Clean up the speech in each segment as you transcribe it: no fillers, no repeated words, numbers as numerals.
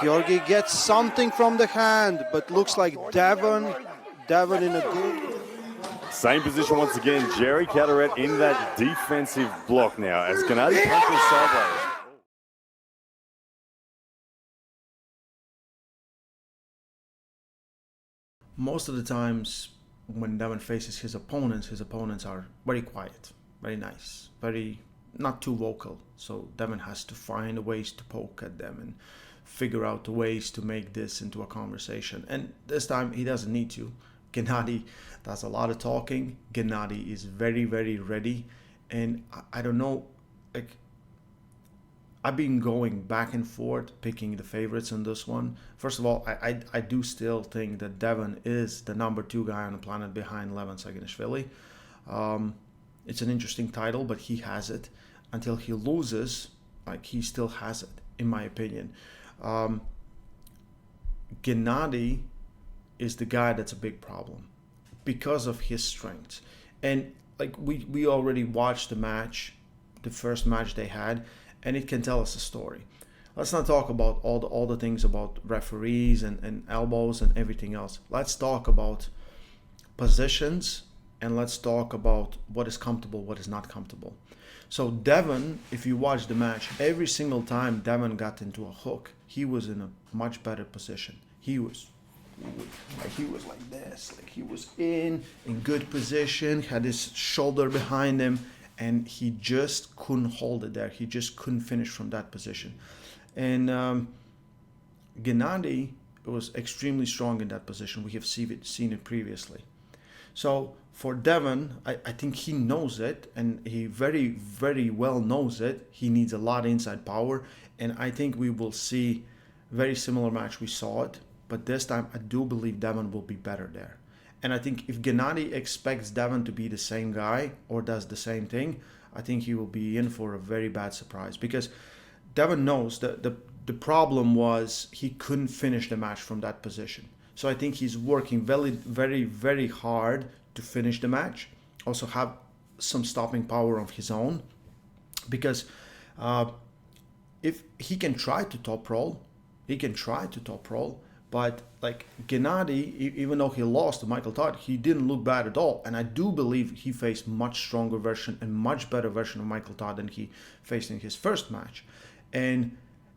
Georgi gets something from the hand, but looks like Devon in a good... Same position once again. Jerry Larratt in that defensive block now as Gennady punches sideways. Most of the times when Devon faces his opponents are very quiet, very nice, very not too vocal. So Devon has to find ways to poke at them and figure out ways to make this into a conversation. And this time he doesn't need to. Gennady does a lot of talking. Gennady is very, very ready. And I don't know, like, I've been going back and forth picking the favorites in this one. First of all, I do still think that Devon is the number 2 guy on the planet behind Levon Saginishvili. It's an interesting title, but he has it. Until he loses, like, he still has it, in my opinion. Gennady is the guy that's a big problem because of his strengths. And like we already watched the match, the first match they had, and it can tell us a story. Let's not talk about all the things about referees and elbows and everything else. Let's talk about positions, and let's talk about what is comfortable, what is not comfortable. So Devon, if you watch the match, every single time Devon got into a hook, he was in a much better position. He was like this, like he was in good position, had his shoulder behind him, and he just couldn't hold it there. He just couldn't finish from that position. And Gennady was extremely strong in that position. We have seen it previously. So for Devon, I think he knows it, and he very, very well knows it. He needs a lot of inside power, and I think we will see very similar match. We saw it, but this time I do believe Devon will be better there. And I think if Gennady expects Devon to be the same guy or does the same thing, I think he will be in for a very bad surprise, because Devon knows that the problem was he couldn't finish the match from that position. So I think he's working very, very, very hard to finish the match. Also have some stopping power of his own, because if he can try to top roll, but like Gennady, even though he lost to Michael Todd, he didn't look bad at all. And I do believe he faced much stronger version and much better version of Michael Todd than he faced in his first match. And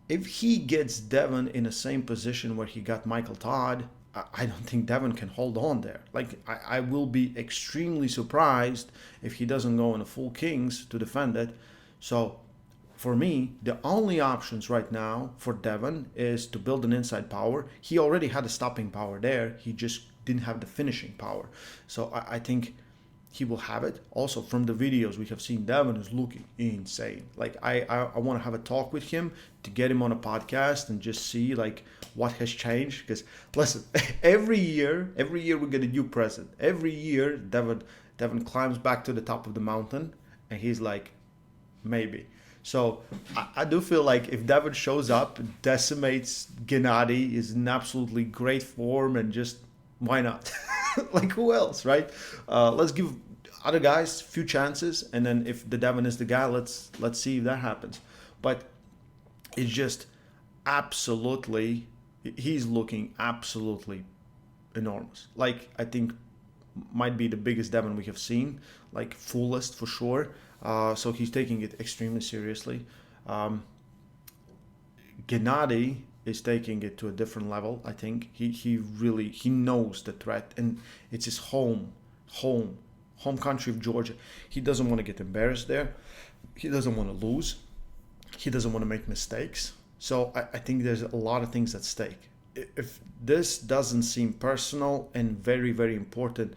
if he gets Devon in the same position where he got Michael Todd, I don't think Devon can hold on there. Like, I will be extremely surprised if he doesn't go in a full Kings to defend it. So for me, the only options right now for Devon is to build an inside power. He already had a stopping power there. He just didn't have the finishing power. So I think he will have it. Also, from the videos we have seen, Devon is looking insane. Like, I want to have a talk with him to get him on a podcast and just see like what has changed. Because listen, every year we get a new present. Every year Devon climbs back to the top of the mountain and he's like, maybe. So I do feel like if Devon shows up, decimates Gennady, is in absolutely great form, and just why not? Like, who else, right? Let's give other guys a few chances, and then if the Devon is the guy, let's see if that happens. But it's just absolutely, he's looking absolutely enormous. Like, I think might be the biggest Devon we have seen, like fullest for sure. So he's taking it extremely seriously. Gennady is taking it to a different level. I think he knows the threat, and it's his home country of Georgia. He doesn't want to get embarrassed there. He doesn't want to lose. He doesn't want to make mistakes. So I think there's a lot of things at stake. If this doesn't seem personal and very, very important,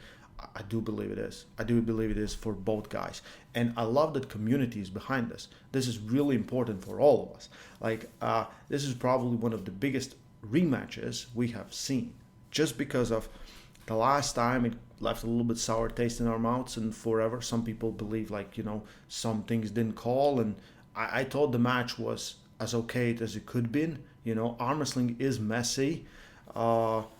I do believe it is. I do believe it is for both guys. And I love that community is behind this. This is really important for all of us. Like, this is probably one of the biggest rematches we have seen. Just because of the last time, it left a little bit sour taste in our mouths, and forever some people believe, like, you know, some things didn't call. And I thought the match was as okay as it could be. You know, arm wrestling is messy. But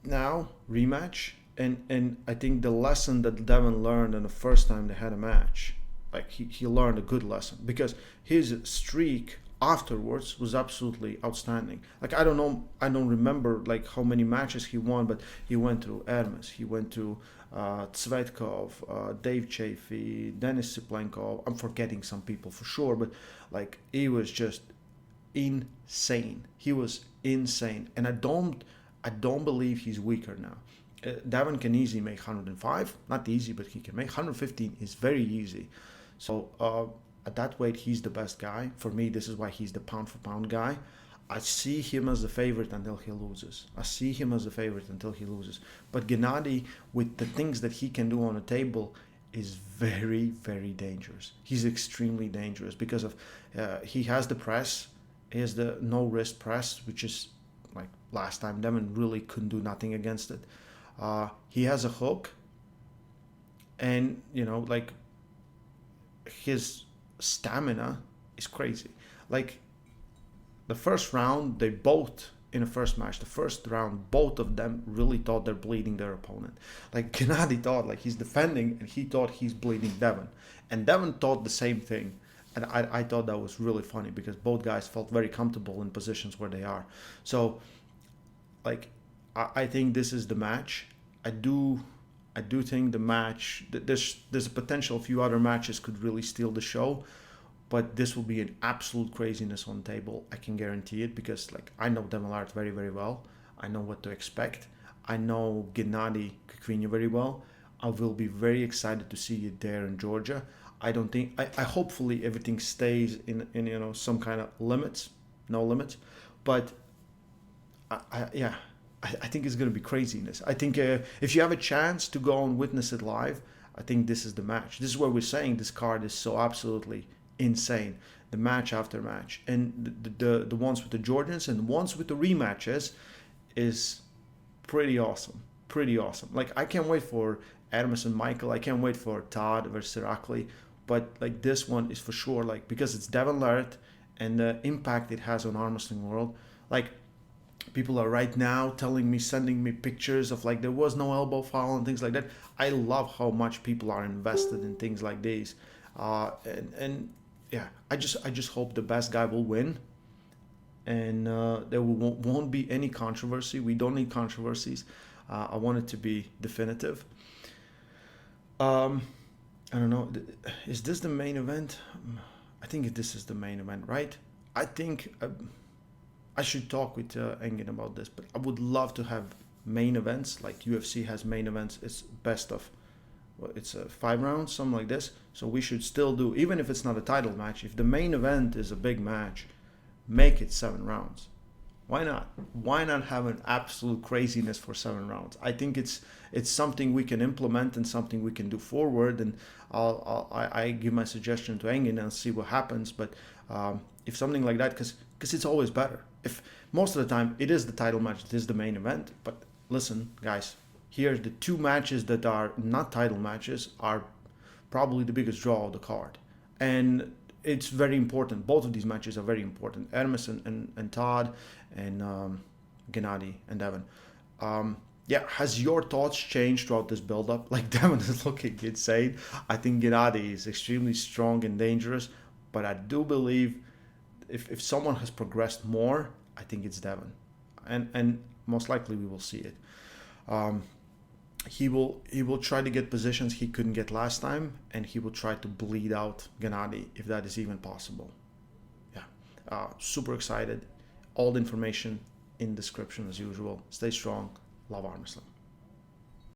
now, rematch, and I think the lesson that Devon learned in the first time they had a match, like he learned a good lesson, because his streak afterwards was absolutely outstanding. Like I don't remember like how many matches he won, but he went through Hermes, he went to Tsvetkov, Dave Chafee, Denis Siplenkov. I'm forgetting some people for sure, but like he was just insane. He was insane, and I don't believe he's weaker now. Devon can easily make 105, not easy, but he can make 115 is very easy. So at that weight, he's the best guy. For me, this is why he's the pound for pound guy. I see him as the favorite until he loses. But Gennady, with the things that he can do on the table, is very, very dangerous. He's extremely dangerous because of he has the press. He has the no wrist press, which is like last time Devon really couldn't do nothing against it. He has a hook, and like his stamina is crazy. Like the first round, they both in the first match, the first round, both of them really thought they're bleeding their opponent. Like Gennady thought like he's defending, and he thought he's bleeding Devon, and Devon thought the same thing. And I thought that was really funny because both guys felt very comfortable in positions where they are. So like I think this is the match. I do think the match, there's a potential a few other matches could really steal the show, but this will be an absolute craziness on the table. I can guarantee it because like I know Devon Larratt very, very well. I know what to expect. I know Genadi Kvikvinia very well. I will be very excited to see you there in Georgia. I don't think I hopefully everything stays in some kind of limits, no limits, but I think it's going to be craziness. I think if you have a chance to go and witness it live, I think this is the match. This is where we're saying this card is so absolutely insane. The match after match, and the ones with the Georgians and the ones with the rematches is pretty awesome. Pretty awesome. Like I can't wait for Hermes and Michael. I can't wait for Todd versus Irakli. But like this one is for sure, like because it's Devon Larratt and the impact it has on Armwrestling world. Like people are right now sending me pictures of like there was no elbow foul and things like that. I love how much people are invested in things like these, and yeah, I just hope the best guy will win, and there won't be any controversy. We don't need controversies. I want it to be definitive. I don't know. Is this the main event? I think this is the main event, right? I think I should talk with Engin about this, but I would love to have main events like UFC has main events. It's best of, it's 5 rounds, something like this. So we should still do, even if it's not a title match, if the main event is a big match, make it 7 rounds. Why not? Why not have an absolute craziness for 7 rounds? I think it's something we can implement and something we can do forward. And I give my suggestion to Engin and see what happens. But if something like that, because it's always better. If most of the time it is the title match, it is the main event. But listen, guys, here the 2 matches that are not title matches are probably the biggest draw of the card, and it's very important. Both of these matches are very important. Hermes and Todd and Gennady and Devon. Has your thoughts changed throughout this build-up? Like Devon is looking insane. I think Gennady is extremely strong and dangerous, but I do believe if someone has progressed more, I think it's Devon, and most likely we will see it. He will try to get positions he couldn't get last time, and he will try to bleed out Gennady if that is even possible. Yeah, super excited. All the information in description as usual. Stay strong. Love Armwrestling.